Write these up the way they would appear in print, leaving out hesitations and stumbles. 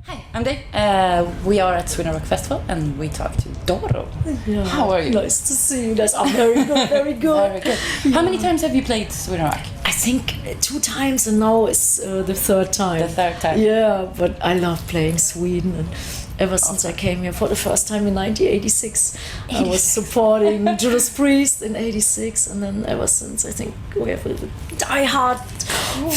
Hi, I'm Dave. We are at Sweden Rock Festival and we talk to Doro. Yeah. How are you? Nice to see you. I'm very good, very good. Very good. How many times have you played Sweden Rock? I think 2 times and now it's the third time. The third time. Yeah, but I love playing Sweden, and ever since I came here for the first time in 1986, I was supporting Judas Priest in 86, and then ever since I think we have die-hard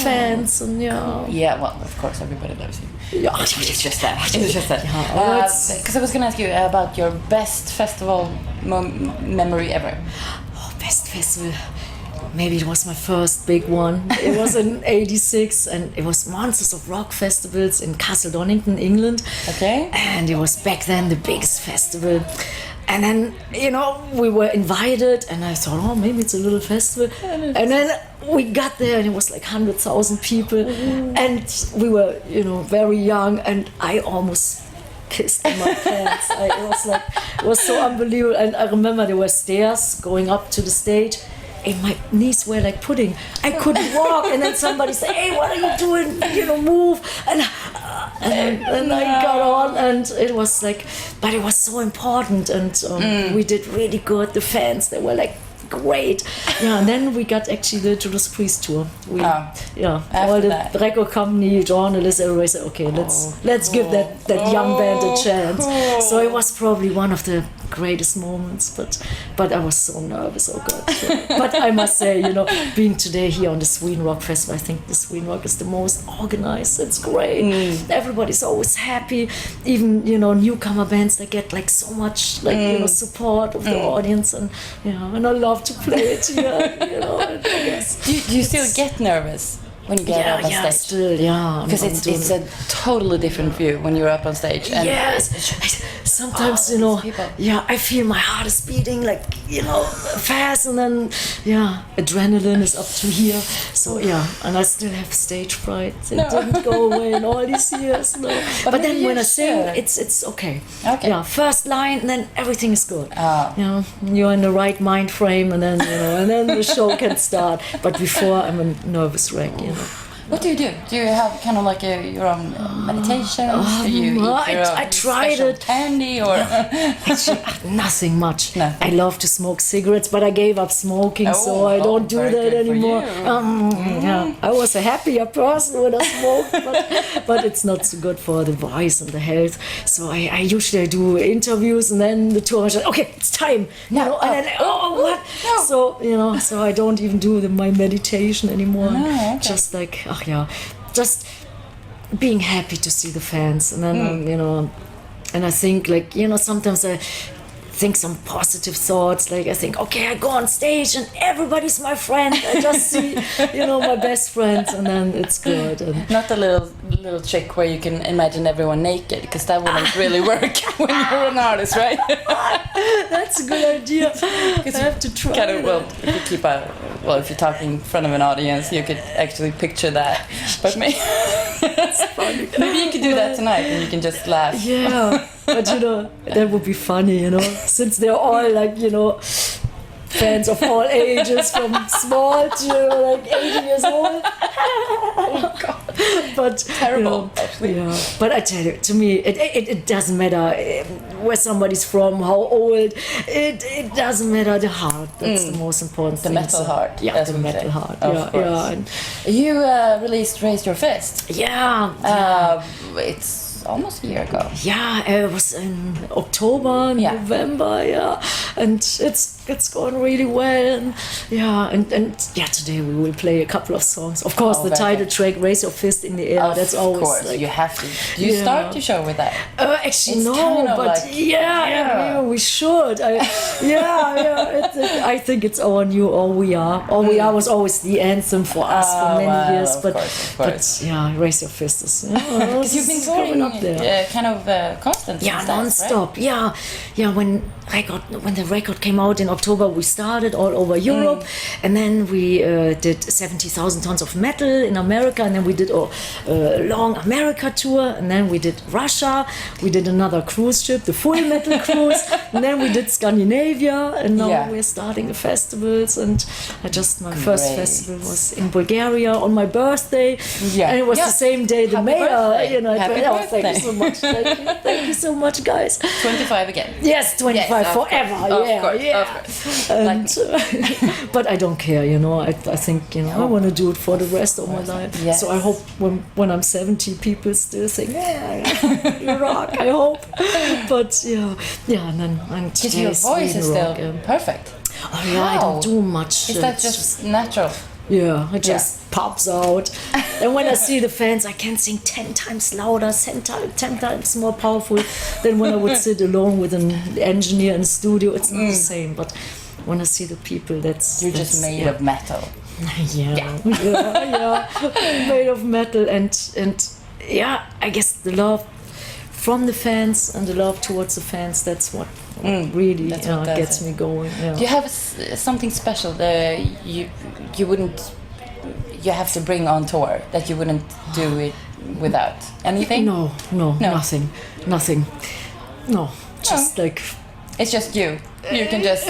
fans, and Yeah, well, of course, everybody loves you. Yeah. It's just that. It's just that. Yeah, Because I was going to ask you about your best festival memory ever. Oh, best festival. Maybe it was my first big one. It was in 86 and it was Monsters of Rock festivals in Castle Donington, England. Okay. And it was back then the biggest festival. And then, we were invited and I thought, oh, maybe it's a little festival. And then we got there and it was like 100,000 people. And we were, very young, and I almost pissed in my pants. It was so unbelievable. And I remember there were stairs going up to the stage. And my knees were like pudding. I couldn't walk, and then somebody said, "Hey, what are you doing? Move!" And I got on, and it was like, but it was so important, and we did really good. The fans, they were like great. Yeah, and then we got actually the Judas Priest tour. All the record company, journalists, everybody said, "Okay, let's give that young band a chance." Cool. So it was probably one of the greatest moments, but I was so nervous. Oh God! But I must say, being today here on the Sweden Rock Festival, I think the Sweden Rock is the most organized. It's great. Everybody's always happy. Even newcomer bands, they get like so much support of the audience, and and I love to play it here. I guess. Do you still get nervous when you get up on stage? Still, because it's a totally different view when you're up on stage. And yes, sometimes I feel my heart is beating like fast, and then adrenaline is up to here. So and I still have stage fright. It didn't go away in all these years. No, but then when I sing, it's okay. Okay. Yeah, first line, and then everything is good. You're in the right mind frame, and then and then the show can start. But before, I'm a nervous wreck. What do you do? Do you have kind of like your own meditations? Do you eat your own I tried special it. candy or Actually, nothing much. Nothing. I love to smoke cigarettes, but I gave up smoking, so I don't do very that good for anymore. you. I was a happier person when I smoked, but it's not so good for the voice and the health. So I usually do interviews, and then the tour. Okay, it's time. And then what? No. So I don't even do my meditation anymore. Okay. Just like just being happy to see the fans, and then and I think sometimes I think some positive thoughts, like I think, okay, I go on stage and everybody's my friend. I just see my best friends, and then it's good. And not the little trick where you can imagine everyone naked, because that wouldn't really work when you're an artist, right? That's a good idea. I have to try. Kind of, if you keep if you're talking in front of an audience, you could actually picture that. But maybe you could do that tonight, and you can just laugh. Yeah, but that would be funny, since they're all like fans of all ages, from small to like 80 years old. Oh God. But terrible, actually. Yeah. But I tell you, to me, it doesn't matter where somebody's from, how old. It doesn't matter. The heart. That's the most important thing. The metal heart. Yeah, the metal heart. Of course. And you released Raise Your Fist. Yeah. It's almost a year ago. Yeah, it was in October, November, and it's going really well, and today we will play a couple of songs. Of course, the title track, "Raise Your Fist in the Air." That's always. Of course, you have to. Do you start your show with that? Actually, no, but we should. I think it's our new "All We Are." "All We Are" was always the anthem for us for many years, of course. "Raise Your Fist" is. Because you've been touring up there. Constant. Non-stop. Right? When the record came out in October we started all over Europe, and then we did 70,000 tons of metal in America, and then we did a long America tour, and then we did Russia. We did another cruise ship, the Full Metal Cruise, and then we did Scandinavia, and now we're starting the festivals. And my first festival was in Bulgaria on my birthday, and it was the same day the mayor. Happy birthday. Thank you so much. Thank you so much, guys. 25 again. Yes, 25 forever. Of course. And, but I don't care, I think, I want to do it for the rest of my life. Yes. So I hope when I'm 70, people still think, you rock, I hope. But and then I'm because your voice is still perfect. Oh yeah, I don't do much. Is that just natural? Yeah, it just pops out. And when I see the fans, I can sing 10 times louder, 10 times more powerful than when I would sit alone with an engineer in the studio. It's not the same, but when I see the people, You're just made of metal. Yeah. Made of metal. And I guess the love from the fans and the love towards the fans, that's what really gets me going. Yeah. Do you have something special that you wouldn't, you have to bring on tour that you wouldn't do it without? Anything? No, nothing. No, just like... It's just you. You can just...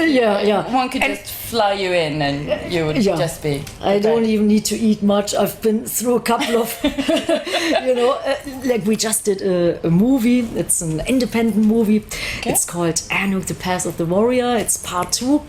One could just fly you in and you would just be... I don't even need to eat much. I've been through a couple of... like we just did a movie. It's an independent movie. Okay. It's called Accessrock, the Path of the Warrior. It's part 2.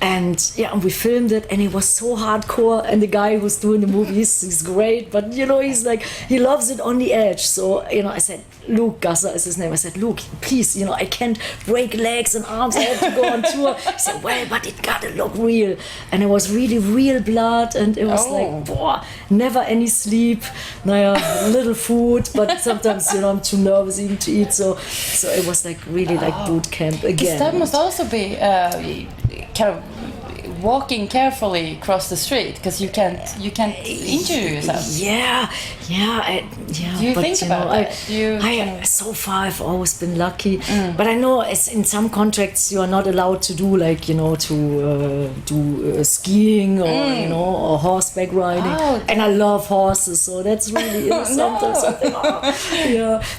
And we filmed it, and it was so hardcore. And the guy who's doing the movie, he's great. But, he's like... He loves it on the edge. So, I said... Luke Gasser is his name. I said, Luke, please, I can't break legs and arms. I have to go on tour. He said, well, but it gotta look real. And it was really real blood, and it was like, never any sleep. Little food, but sometimes, I'm too nervous even to eat. So it was like really like boot camp again. That must also be kind of walking carefully across the street, because you can't injure yourself. Do you think about that? So far I've always been lucky, but I know in some contracts you are not allowed to do to do skiing or horseback riding, and I love horses, so that's really sometimes something.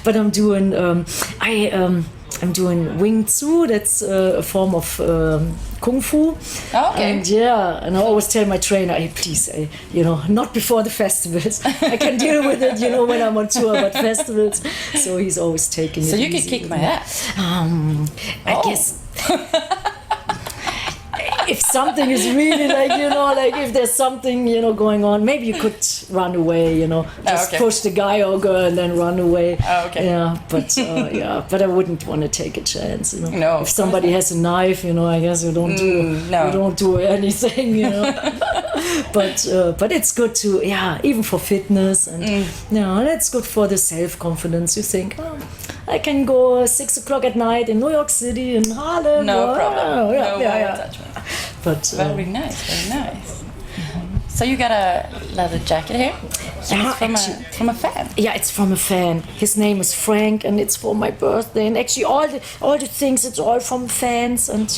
But I'm doing I'm doing Wing Tzu. That's a form of Kung Fu. And I always tell my trainer, hey, please, not before the festivals. I can deal with it, when I'm on tour, but festivals. So he's always taking it So you easy. could kick my ass. I guess... If something is really like if there's something, going on, maybe you could run away, just push the guy or girl and then run away. Yeah, but I wouldn't want to take a chance, No. If somebody has a knife, I guess you don't do anything, But it's good to, even for fitness, and it's good for the self-confidence. You think, I can go 6 o'clock at night in New York City, in Harlem. No problem. Touch me. But very nice. So you got a leather jacket here? It's from a fan. Yeah, it's from a fan. His name is Frank, and it's for my birthday. And actually, all the things, it's all from fans. And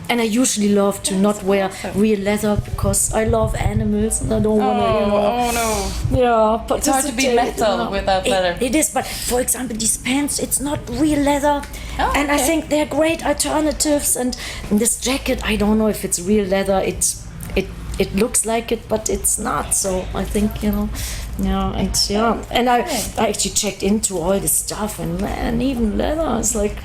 and I usually love to not wear real leather because I love animals and I don't want to. Oh no. Yeah, but it's hard to be metal without leather. It is, but for example, these pants, it's not real leather, and I think they're great alternatives. And this jacket, I don't know if it's real leather. It looks like it, but it's not. So I think, and I actually checked into all this stuff, and man, even leather is like,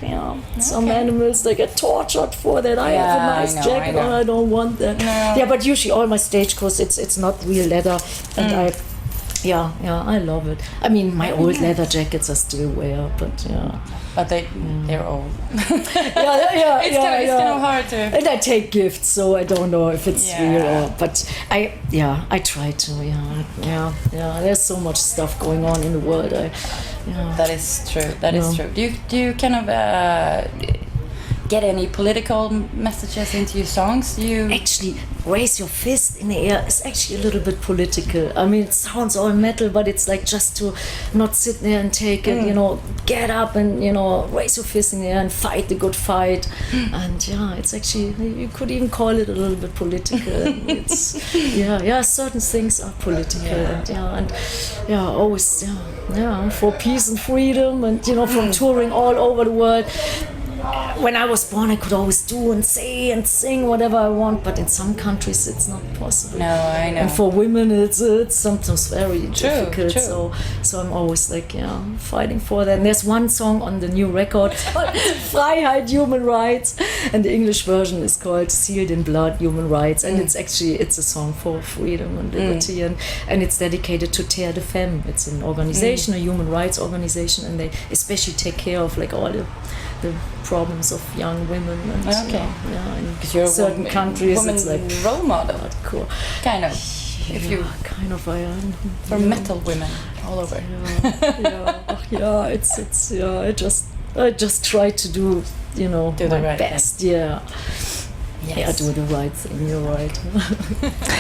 some animals they get tortured for that. I have a nice jacket, and I don't want that. No. Yeah, but usually all my stage clothes, it's not real leather, and I love it. I mean, my old leather jackets I still wear, but But they're old. It's kind of hard to. And I take gifts, so I don't know if it's real or. But I try to. There's so much stuff going on in the world. That is true. That is true. Do you kind of get any political messages into your songs? Actually, raise your fist in the air is actually a little bit political. I mean, it sounds all metal, but it's like just to not sit there and take it, you know, get up and, you know, raise your fist in the air and fight the good fight. And yeah, it's actually, you could even call it a little bit political. It's, certain things are political. And always, for peace and freedom and, you know, from touring all over the world. When I was born, I could always do and say and sing whatever I want, but in some countries it's not possible. No, I know. And for women, it's sometimes very difficult. True. So I'm always like, fighting for that. And there's one song on the new record called Freiheit, Human Rights, and the English version is called Sealed in Blood, Human Rights, and it's a song for freedom and liberty, and it's dedicated to Terre de Femme. It's an organization, a human rights organization, and they especially take care of like all the problems of young women and in you're certain countries woman it's like role model, cool. kind of. If you kind of I am for metal women all over. I just try to do, you know, do my the right best thing. Yes. Yeah, do the right thing, you're right.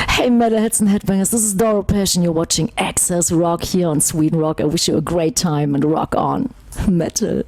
Hey Metalheads and Headbangers, this is Doro Pesch and you're watching Access Rock here on Sweden Rock. I wish you a great time and rock on. Metal.